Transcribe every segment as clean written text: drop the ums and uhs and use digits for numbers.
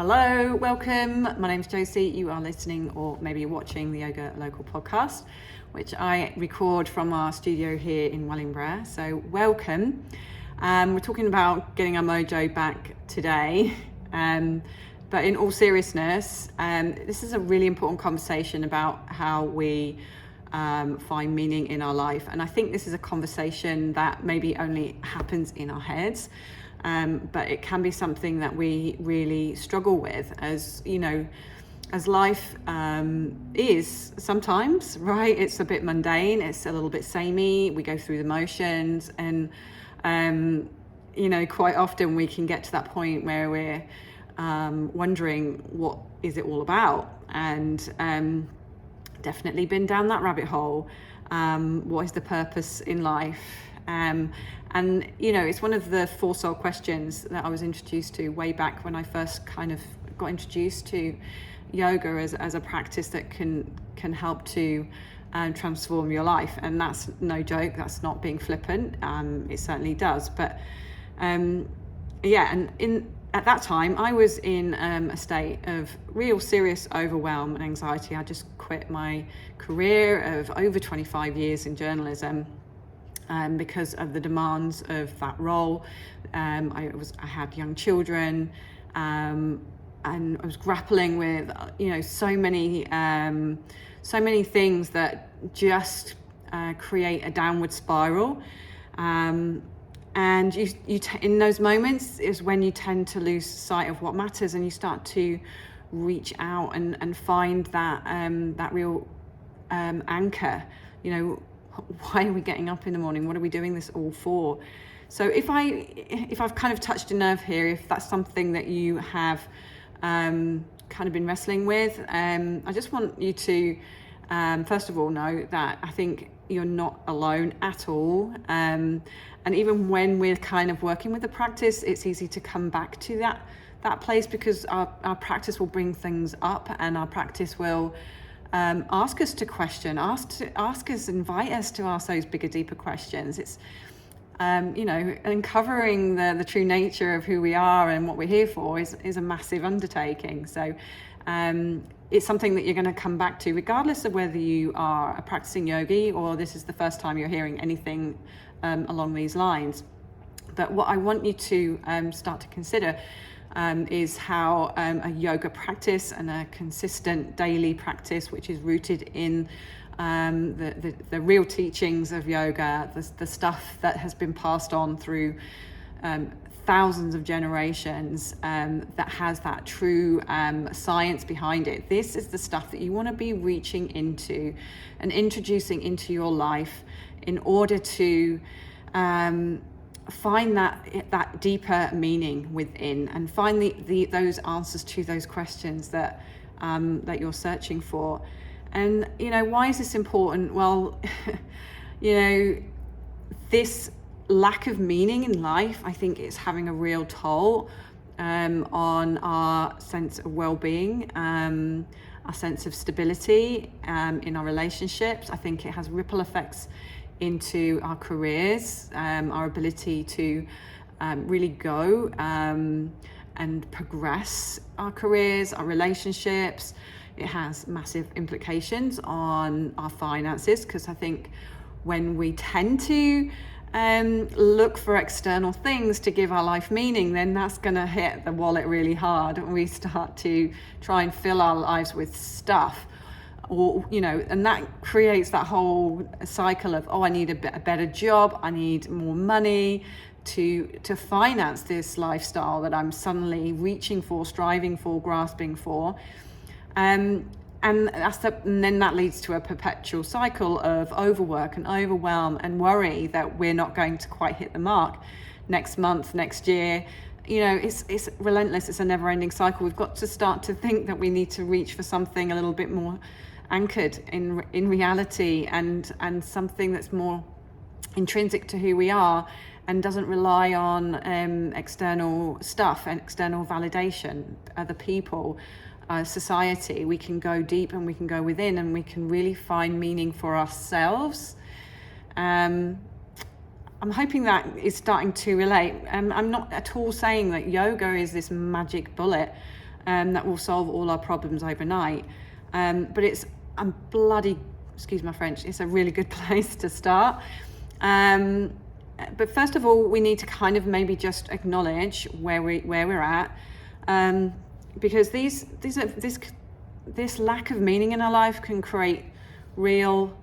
Hello, welcome. My name's Josie. You are listening or maybe watching the Yoga Local podcast, which I record from our studio here in Wellingborough. So welcome. We're talking about getting our mojo back today. But in all seriousness, this is a really important conversation about how we find meaning in our life. And I think this is a conversation that maybe only happens in our heads. But it can be something that we really struggle with, as you know, as life is sometimes, right? It's a bit mundane, it's a little bit samey, we go through the motions, and quite often we can get to that point where we're wondering what is it all about, and definitely been down that rabbit hole. What is the purpose in life? And it's one of the 4 soul questions that I was introduced to way back when I first kind of got introduced to yoga as a practice that can help to transform your life. And that's no joke, that's not being flippant. It certainly does. But and at that time I was in a state of real serious overwhelm and anxiety. I just quit my career of over 25 years in journalism. Because of the demands of that role. I had young children, and I was grappling with so many things that just create a downward spiral. And you in those moments is when you tend to lose sight of what matters, and you start to reach out and find that real anchor. Why are we getting up in the morning? What are we doing this all for? So if I've kind of touched a nerve here, if that's something that you have kind of been wrestling with, I just want you to first of all know that I think you're not alone at all. And even when we're kind of working with the practice, it's easy to come back to that place, because our practice will bring things up, and our practice will ask us to question, invite us to ask those bigger, deeper questions. It's, uncovering the true nature of who we are and what we're here for is a massive undertaking. So it's something that you're going to come back to, regardless of whether you are a practicing yogi or this is the first time you're hearing anything along these lines. But what I want you to start to consider is how a yoga practice and a consistent daily practice, which is rooted in the real teachings of yoga, the stuff that has been passed on through thousands of generations, that has that true science behind it. This is the stuff that you want to be reaching into and introducing into your life in order to find that deeper meaning within, and find those answers to those questions that you're searching for. And why is this important? Well, this lack of meaning in life, I think, is having a real toll on our sense of well-being, our sense of stability in our relationships. I think it has ripple effects into our careers, our ability to really go and progress our careers, our relationships. It has massive implications on our finances, because I think when we tend to look for external things to give our life meaning, then that's going to hit the wallet really hard, and we start to try and fill our lives with stuff. Or, and that creates that whole cycle of, I need a better job, I need more money to finance this lifestyle that I'm suddenly reaching for, striving for, grasping for. And then that leads to a perpetual cycle of overwork and overwhelm and worry that we're not going to quite hit the mark next month, next year. It's relentless. It's a never-ending cycle. We've got to start to think that we need to reach for something a little bit more anchored in reality, and something that's more intrinsic to who we are and doesn't rely on external stuff and external validation, other people, society. We can go deep, and we can go within, and we can really find meaning for ourselves. I'm hoping that is starting to relate. I'm not at all saying that yoga is this magic bullet that will solve all our problems overnight. But it's a bloody, excuse my French, it's a really good place to start. But first of all, we need to kind of maybe just acknowledge where we're at, because this lack of meaning in our life can create real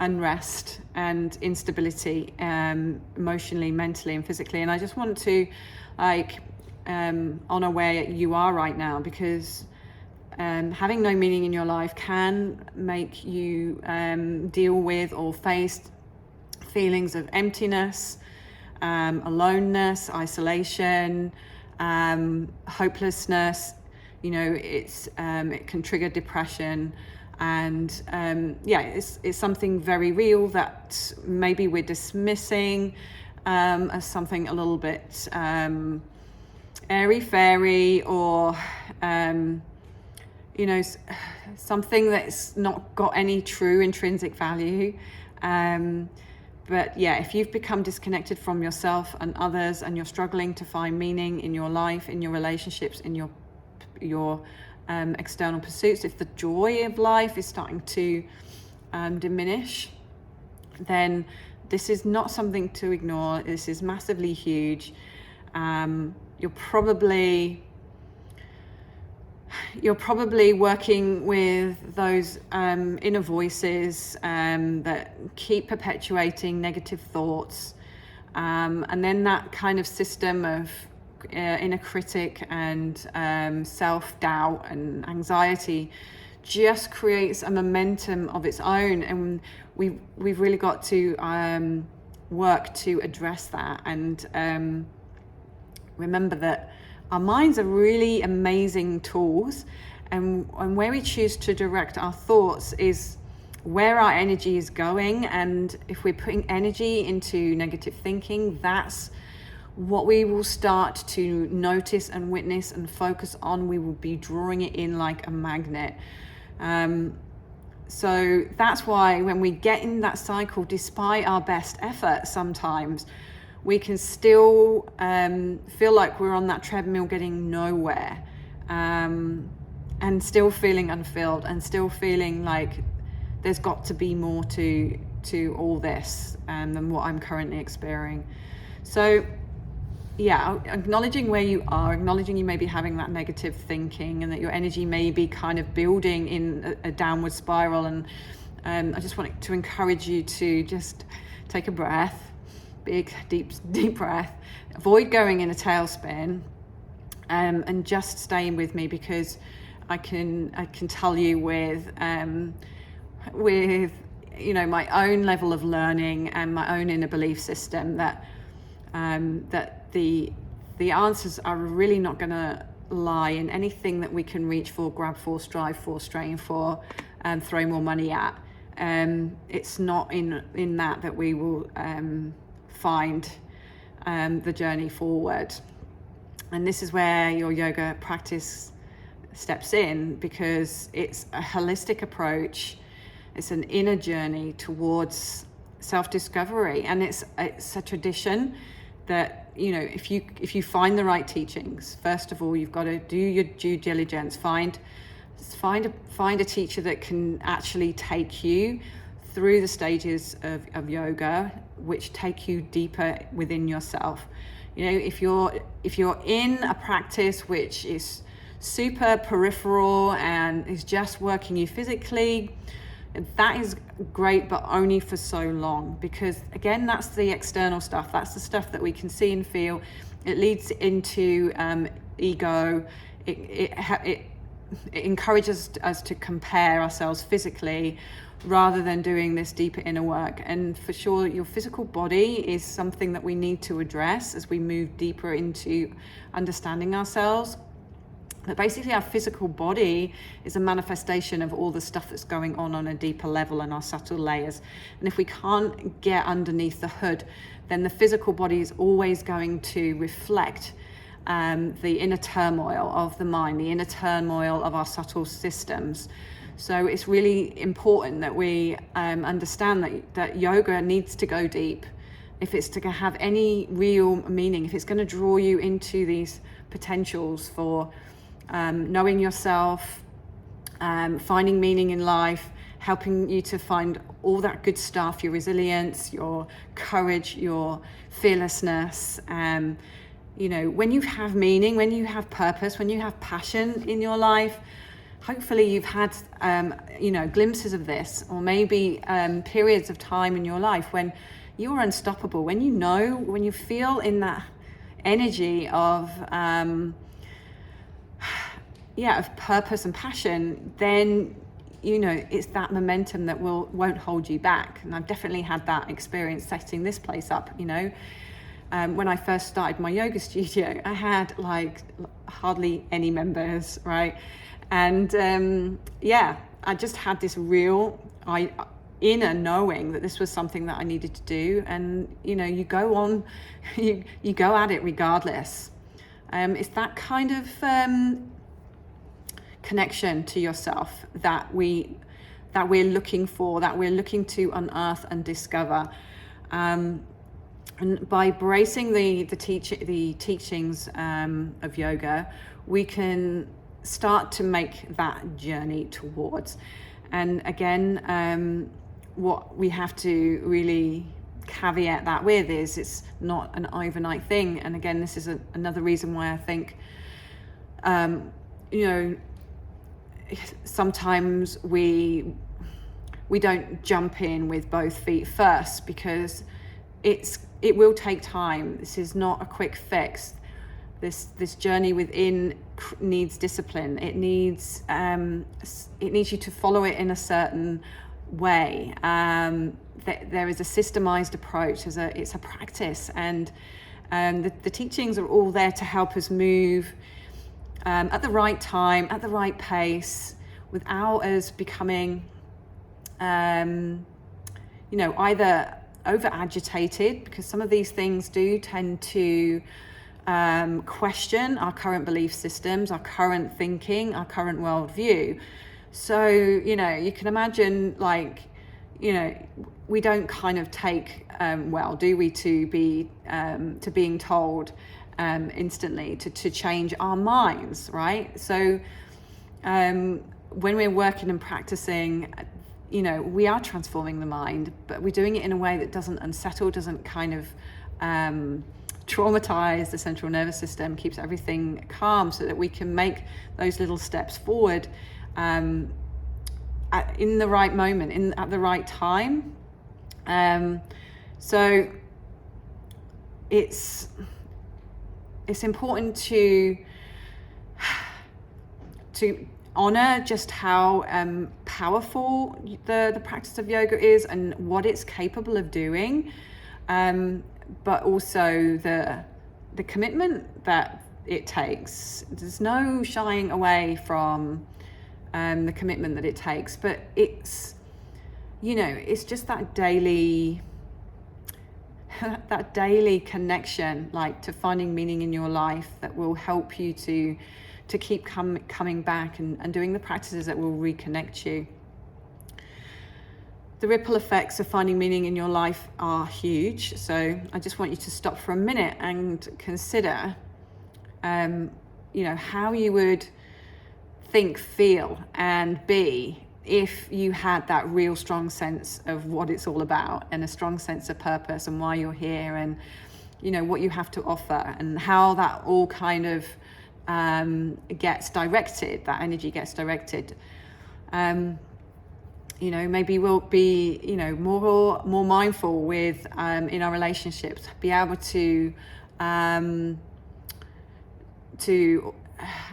unrest and instability, emotionally, mentally, and physically. And I just want to honor where you are right now, because having no meaning in your life can make you deal with or face feelings of emptiness, aloneness, isolation, hopelessness. You know, it can trigger depression, and it's something very real that maybe we're dismissing as something a little bit airy-fairy, or something that's not got any true intrinsic value. But if you've become disconnected from yourself and others, and you're struggling to find meaning in your life, in your relationships, in your external pursuits, if the joy of life is starting to diminish, then this is not something to ignore. This is massively huge. You're probably working with those inner voices that keep perpetuating negative thoughts, and then that kind of system of inner critic and self-doubt and anxiety just creates a momentum of its own, and we've really got to work to address that, and remember that our minds are really amazing tools, and where we choose to direct our thoughts is where our energy is going. And if we're putting energy into negative thinking, that's what we will start to notice and witness and focus on. We will be drawing it in like a magnet. So that's why when we get in that cycle, despite our best effort, sometimes we can still feel like we're on that treadmill getting nowhere, and still feeling unfilled, and still feeling like there's got to be more to all this than what I'm currently experiencing. So acknowledging where you are, acknowledging you may be having that negative thinking, and that your energy may be kind of building in a downward spiral. And I just want to encourage you to just take a breath, big, deep breath, avoid going in a tailspin, and just staying with me, because I can tell you with my own level of learning and my own inner belief system that the answers are really not going to lie in anything that we can reach for, grab for, strive for, strain for, and throw more money at. It's not in that we will find the journey forward. And this is where your yoga practice steps in, because it's a holistic approach. It's an inner journey towards self-discovery, and it's a tradition that, if you find the right teachings, first of all, you've got to do your due diligence. Find a teacher that can actually take you through the stages of yoga, which take you deeper within yourself. If you're in a practice which is super peripheral and is just working you physically, that is great, but only for so long, because again, that's the external stuff. That's the stuff that we can see and feel. It leads into ego. It encourages us to compare ourselves physically, rather than doing this deeper inner work. And for sure, your physical body is something that we need to address as we move deeper into understanding ourselves. But basically, our physical body is a manifestation of all the stuff that's going on a deeper level and our subtle layers. And if we can't get underneath the hood, then the physical body is always going to reflect the inner turmoil of the mind, the inner turmoil of our subtle systems. So it's really important that we understand that yoga needs to go deep. if it's to have any real meaning, if it's going to draw you into these potentials for knowing yourself, finding meaning in life, helping you to find all that good stuff, your resilience, your courage, your fearlessness. You know, when you have meaning, when you have purpose, when you have passion in your life, hopefully you've had, you know, glimpses of this, or maybe periods of time in your life when you're unstoppable, when you know, when you feel in that energy of, of purpose and passion, then, you know, it's that momentum that won't hold you back. And I've definitely had that experience setting this place up, you know. When I first started my yoga studio, I had like hardly any members, right? And I just had this real inner knowing that this was something that I needed to do. And, you know, you go on, you go at it regardless. It's that kind of connection to yourself that we're looking for, that we're looking to unearth and discover. And by embracing the teachings of yoga, we can start to make that journey towards. And again, what we have to really caveat that with is it's not an overnight thing. And again, this is another reason why I think, you know, sometimes we don't jump in with both feet first, because it will take time. This is not a quick fix. This journey within needs discipline. It needs you to follow it in a certain way. There is a systemized approach. It's a practice, and the teachings are all there to help us move at the right time, at the right pace, without us becoming, you know, either over agitated, because some of these things do tend to question our current belief systems, our current thinking, our current worldview. So, you know, you can imagine, like, you know, we don't kind of take well, do we, to being told instantly to change our minds, right? So when we're working and practicing, you know, we are transforming the mind, but we're doing it in a way that doesn't unsettle, doesn't kind of traumatize the central nervous system, keeps everything calm, so that we can make those little steps forward in the right moment, at the right time. So it's important to honor just how powerful the practice of yoga is and what it's capable of doing, but also the commitment that it takes. There's no shying away from the commitment that it takes, but it's, you know, it's just that daily connection, like, to finding meaning in your life, that will help you to keep coming back and doing the practices that will reconnect you. The ripple effects of finding meaning in your life are huge. So I just want you to stop for a minute and consider, you know, how you would think, feel, and be if you had that real strong sense of what it's all about, and a strong sense of purpose and why you're here, and, you know, what you have to offer, and how that all kind of gets directed, that energy gets directed. You know, maybe we'll be, you know, more mindful with in our relationships, be able to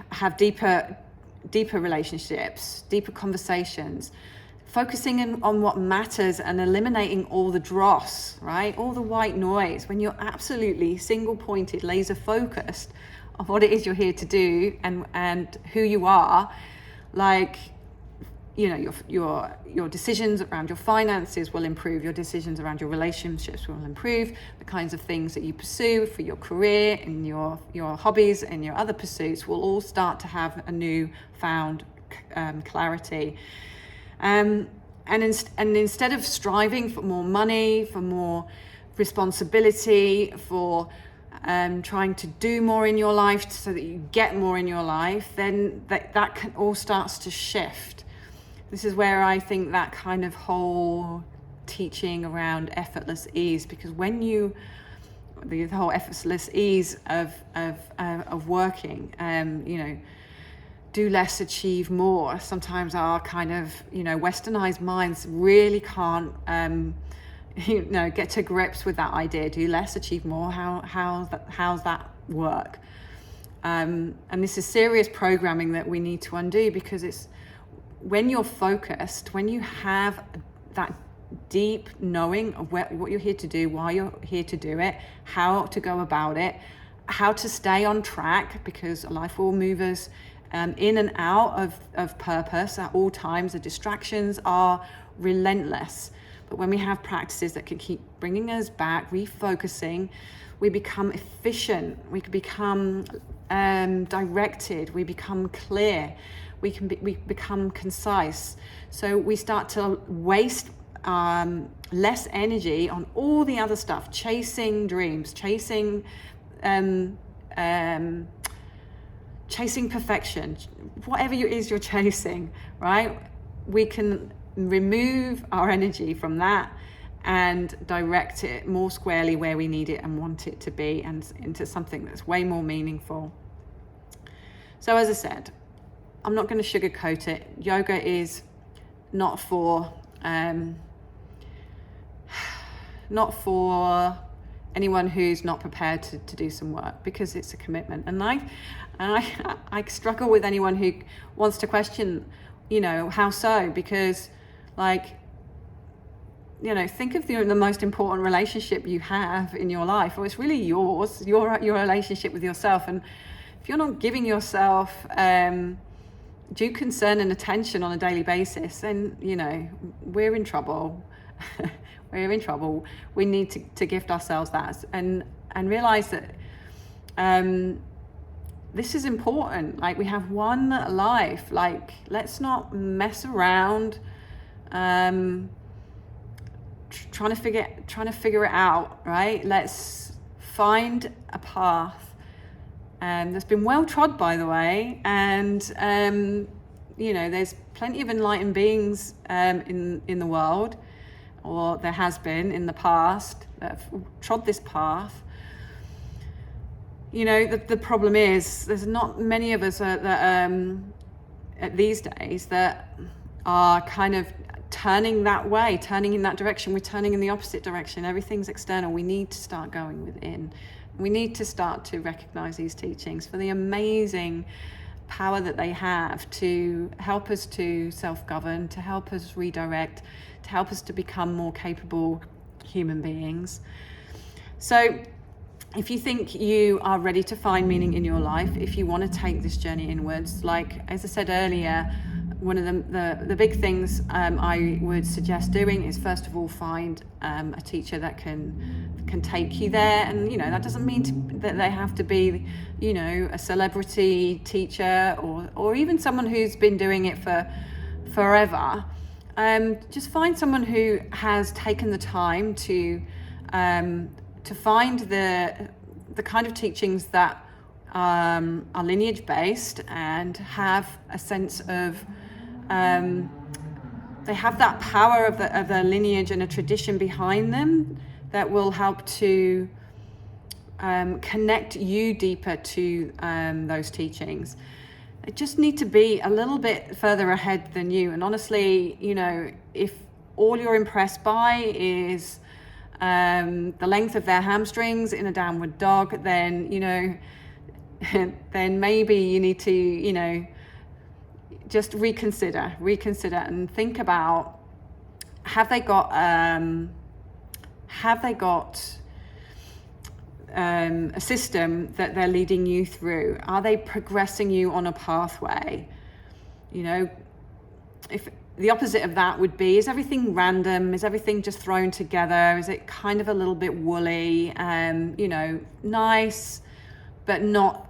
have deeper relationships, deeper conversations, focusing on what matters and eliminating all the dross, right? All the white noise. When you're absolutely single-pointed, laser-focused on what it is you're here to do and who you are, like, you know, your decisions around your finances will improve, your decisions around your relationships will improve, the kinds of things that you pursue for your career and your hobbies and your other pursuits will all start to have a new found clarity. And instead of striving for more money, for responsibility, for trying to do more in your life so that you get more in your life, then that can all starts to shift. This is where I think that kind of whole teaching around effortless ease, because when the whole effortless ease of working, do less, achieve more. Sometimes our kind of, westernized minds really can't, get to grips with that idea. Do less, achieve more. How's that work? And this is serious programming that we need to undo, because it's when you're focused, when you have that deep knowing of what you're here to do, why you're here to do it, how to go about it, how to stay on track, because life will move us in and out of purpose at all times. The distractions are relentless. But when we have practices that can keep bringing us back, refocusing, we become efficient, we can become directed, we become clear, we become concise. So we start to waste less energy on all the other stuff, chasing dreams, chasing perfection, whatever it is you're chasing, right? We can remove our energy from that and direct it more squarely where we need it and want it to be, and into something that's way more meaningful. So as I said, I'm not going to sugarcoat it. Yoga is not for anyone who's not prepared to do some work, because it's a commitment. And I struggle with anyone who wants to question, how so? Because think of the most important relationship you have in your life. Well, it's really yours, your relationship with yourself. And if you're not giving yourself due concern and attention on a daily basis, then, we're in trouble. We're in trouble. We need to gift ourselves that and realize that this is important. We have one life. Let's not mess around trying to figure it out, right? Let's find a path that's been well trod, by the way, and there's plenty of enlightened beings in the world, or there has been in the past, that have trod this path. The problem is there's not many of us that these days that are kind of turning that way, turning in that direction. We're turning in the opposite direction. Everything's external. We need to start going within. We need to start to recognize these teachings for the amazing power that they have to help us to self-govern, to help us redirect, to help us to become more capable human beings. So if you think you are ready to find meaning in your life, if you want to take this journey inwards, as I said earlier, one of the big things I would suggest doing is, first of all, find a teacher that can take you there. And that doesn't mean that they have to be a celebrity teacher or even someone who's been doing it for forever. Just find someone who has taken the time to find the kind of teachings that are lineage based and have a sense of they have that power of the lineage and a tradition behind them that will help to connect you deeper to those teachings. They just need to be a little bit further ahead than you. And honestly, if all you're impressed by is the length of their hamstrings in a downward dog, then then maybe you need to just reconsider and think about, have they got a system that they're leading you through? Are they progressing you on a pathway? If the opposite of that would be, is everything random? Is everything just thrown together? Is it kind of a little bit woolly? Nice, but not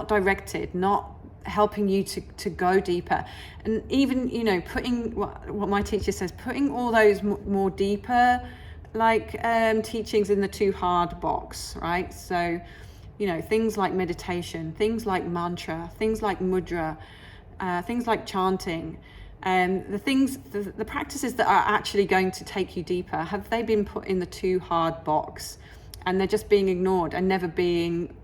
directed, not helping you to go deeper. And even, putting what my teacher says, putting all those more deeper teachings in the too hard box, right? So, you know, things like meditation, things like mantra, things like mudra, things like chanting, and the practices that are actually going to take you deeper, have they been put in the too hard box and they're just being ignored and never being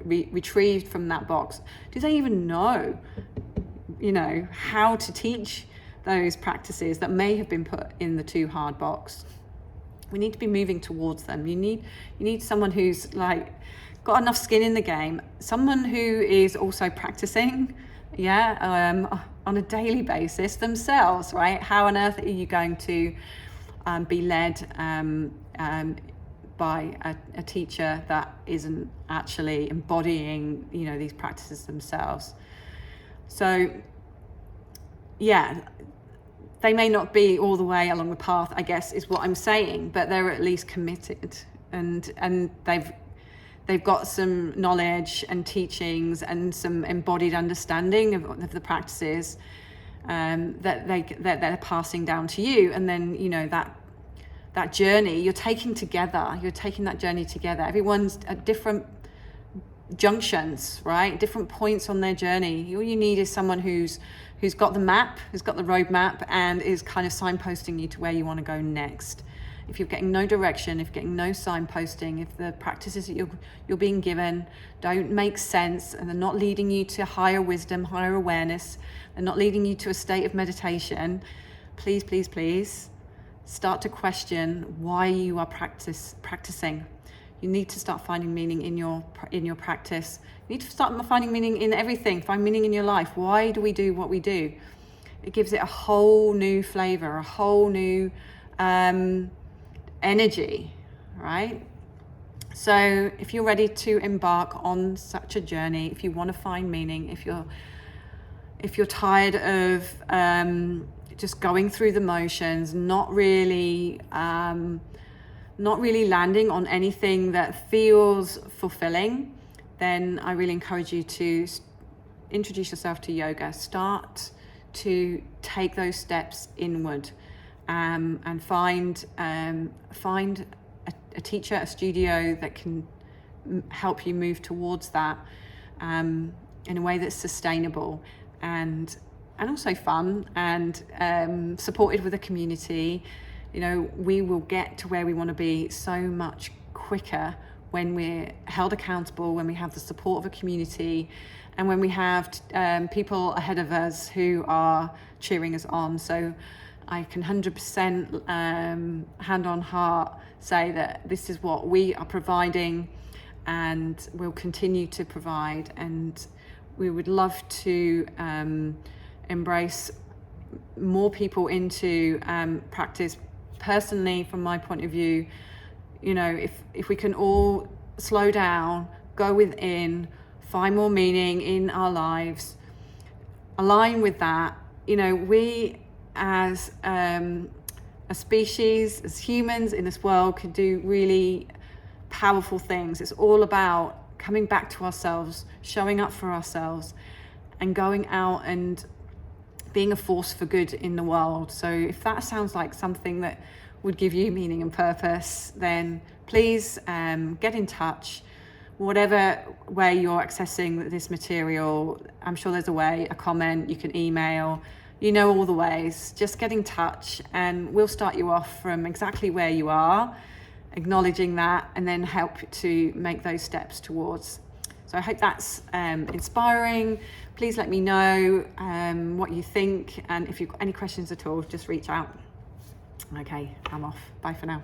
retrieved from that box? Do they even know, you know, how to teach those practices that may have been put in the too hard box? We need to be moving towards them. You need someone who's like got enough skin in the game, someone who is also practicing, on a daily basis themselves, right? How on earth are you going to be led by a teacher that isn't actually embodying, you know, these practices themselves? So, yeah, they may not be all the way along the path, I guess, is what I'm saying, but they're at least committed, and they've got some knowledge and teachings and some embodied understanding of the practices that they're passing down to you. And then, you know, that journey you're taking that journey together. Everyone's at different junctions, right? Different points on their journey. All you need is someone who's got the map, who's got the roadmap, and is kind of signposting you to where you want to go next. If you're getting no direction, if you're getting no signposting, if the practices that you're being given don't make sense and they're not leading you to higher wisdom, higher awareness, they're not leading you to a state of meditation, please start to question why you are practicing. You need to start finding meaning in your practice. You need to start finding meaning in everything. Find meaning in your life. Why do we do what we do? It gives it a whole new flavor, a whole new energy, right? So if you're ready to embark on such a journey, if you want to find meaning, if you're tired of just going through the motions, not really landing on anything that feels fulfilling, then I really encourage you to introduce yourself to yoga. Start to take those steps inward, and find a teacher, a studio that can help you move towards that in a way that's sustainable and also fun and supported with a community. You know, we will get to where we want to be so much quicker when we're held accountable, when we have the support of a community, and when we have people ahead of us who are cheering us on. So I can 100% hand on heart say that this is what we are providing and will continue to provide, and we would love to embrace more people into practice. Personally, from my point of view, you know, if we can all slow down, go within, find more meaning in our lives, align with that, you know, we as a species, as humans in this world, can do really powerful things. It's all about coming back to ourselves, showing up for ourselves, and going out and being a force for good in the world. So if that sounds like something that would give you meaning and purpose, then please get in touch. Whatever way you're accessing this material, I'm sure there's a way, a comment, you can email, you know, all the ways. Just get in touch and we'll start you off from exactly where you are, acknowledging that, and then help to make those steps towards. So I hope that's inspiring. Please let me know what you think, and if you've got any questions at all, just reach out. Okay, I'm off. Bye for now.